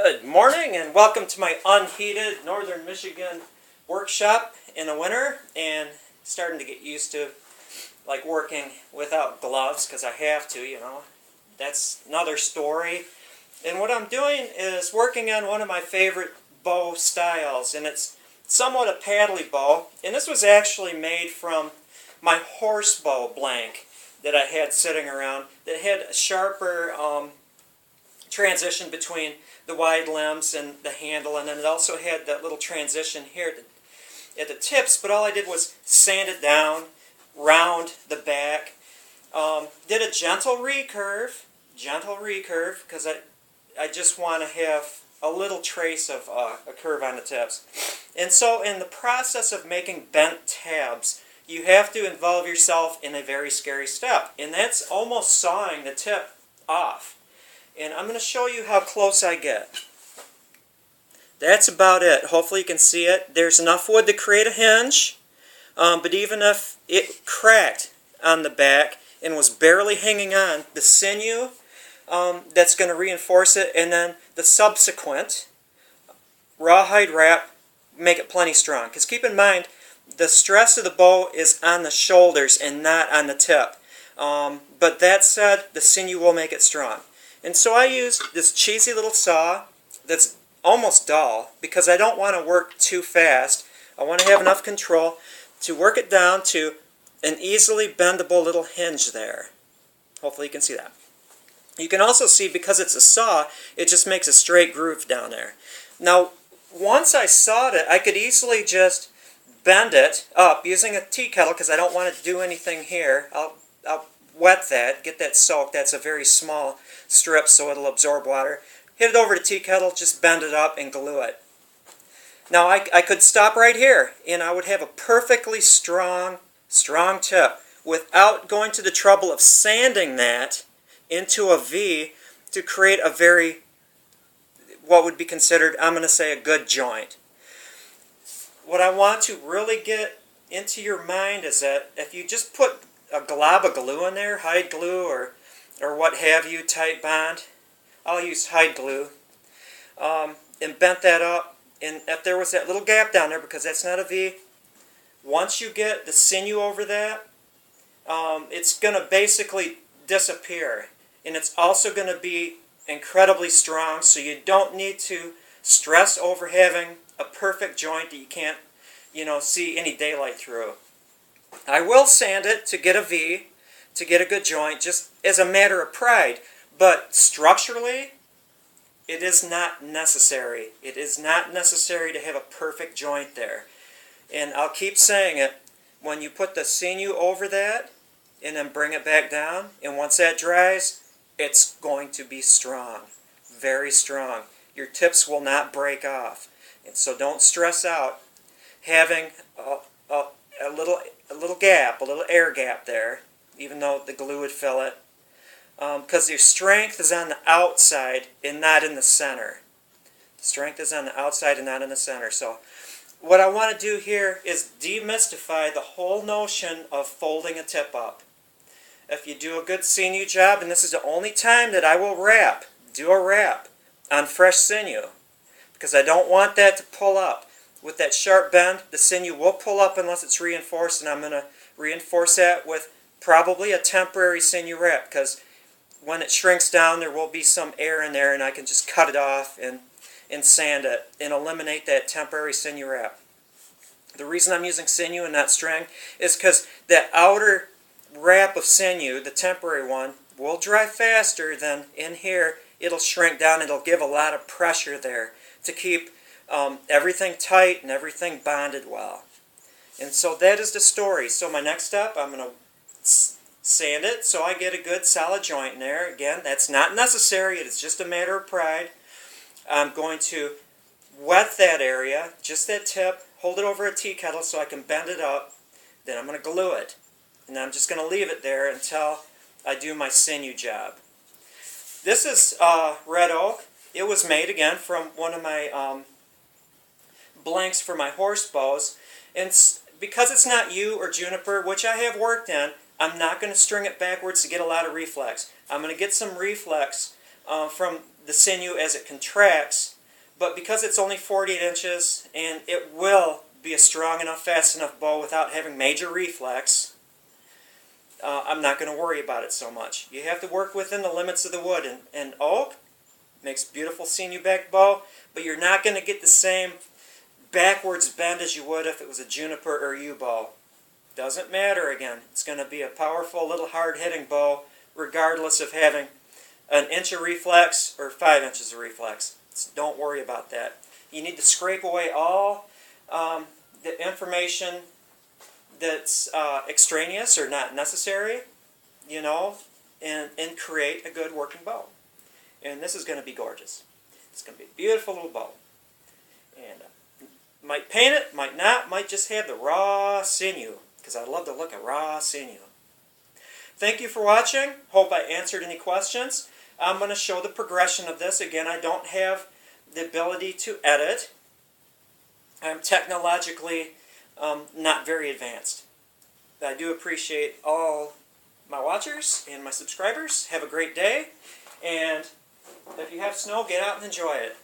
Good morning and welcome to my unheated northern Michigan workshop in the winter, and starting to get used to like working without gloves because I have to, That's another story. And what I'm doing is working on one of my favorite bow styles, and it's somewhat a paddly bow, and this was actually made from my horse bow blank that I had sitting around that had a sharper transition between the wide limbs and the handle, and then it also had that little transition here at the tips, but all I did was sand it down, round the back, did a gentle recurve, because I just want to have a little trace of a curve on the tips. And so in the process of making bent tabs, you have to involve yourself in a very scary step, and that's almost sawing the tip off. And I'm going to show you how close I get. That's about it. Hopefully you can see it. There's enough wood to create a hinge, but even if it cracked on the back and was barely hanging on, the sinew that's going to reinforce it, and then the subsequent rawhide wrap make it plenty strong. Because keep in mind, the stress of the bow is on the shoulders and not on the tip. But that said, the sinew will make it strong. And so I use this cheesy little saw that's almost dull because I don't want to work too fast. I want to have enough control to work it down to an easily bendable little hinge there. Hopefully you can see that. You can also see, because it's a saw, it just makes a straight groove down there. Now, once I sawed it, I could easily just bend it up using a tea kettle because I don't want to do anything here. I'll wet that, get that soaked. That's a very small strip, so it'll absorb water. Hit it over the tea kettle, just bend it up and glue it. Now I could stop right here and I would have a perfectly strong tip without going to the trouble of sanding that into a V to create a very, what would be considered, I'm going to say, a good joint. What I want to really get into your mind is that if you just put a glob of glue in there, hide glue or what have you, tight bond, I'll use hide glue, and bent that up, and if there was that little gap down there, because that's not a V, once you get the sinew over that, it's going to basically disappear, and it's also going to be incredibly strong, so you don't need to stress over having a perfect joint that you can't, see any daylight through. I will sand it to get a V, to get a good joint, just as a matter of pride. But structurally, it is not necessary. It is not necessary to have a perfect joint there. And I'll keep saying it, when you put the sinew over that, and then bring it back down, and once that dries, it's going to be strong. Very strong. Your tips will not break off. And so don't stress out having a little gap, a little air gap there, even though the glue would fill it, because your strength is on the outside and not in the center. The strength is on the outside and not in the center. So what I want to do here is demystify the whole notion of folding a tip up. If you do a good sinew job, and this is the only time that I will do a wrap on fresh sinew, because I don't want that to pull up. With that sharp bend, the sinew will pull up unless it's reinforced, and I'm going to reinforce that with probably a temporary sinew wrap, because when it shrinks down, there will be some air in there, and I can just cut it off and sand it and eliminate that temporary sinew wrap. The reason I'm using sinew and not string is because that outer wrap of sinew, the temporary one, will dry faster than in here. It'll shrink down. It'll give a lot of pressure there to keep everything tight and everything bonded well. And so that is the story. So my next step, I'm going to sand it so I get a good solid joint in there. Again, that's not necessary. It is just a matter of pride. I'm going to wet that area, just that tip, hold it over a tea kettle so I can bend it up. Then I'm going to glue it. And I'm just going to leave it there until I do my sinew job. This is red oak. It was made, again, from one of my blanks for my horse bows. And because it's not yew or juniper, which I have worked in, I'm not going to string it backwards to get a lot of reflex. I'm going to get some reflex from the sinew as it contracts But because it's only 48 inches, and it will be a strong enough, fast enough bow without having major reflex, I'm not going to worry about it so much. You have to work within the limits of the wood, and oak makes beautiful sinew back bow, but you're not going to get the same backwards bend as you would if it was a juniper or yew bow. Doesn't matter again. It's going to be a powerful, little hard-hitting bow, regardless of having an inch of reflex or 5 inches of reflex. So don't worry about that. You need to scrape away all the information that's extraneous or not necessary, you know, and create a good working bow. And this is going to be gorgeous. It's going to be a beautiful little bow. And might paint it, might not, might just have the raw sinew, because I love the look of raw sinew. Thank you for watching. Hope I answered any questions. I'm going to show the progression of this. Again, I don't have the ability to edit. I'm technologically not very advanced. I do appreciate all my watchers and my subscribers. Have a great day. And if you have snow, get out and enjoy it.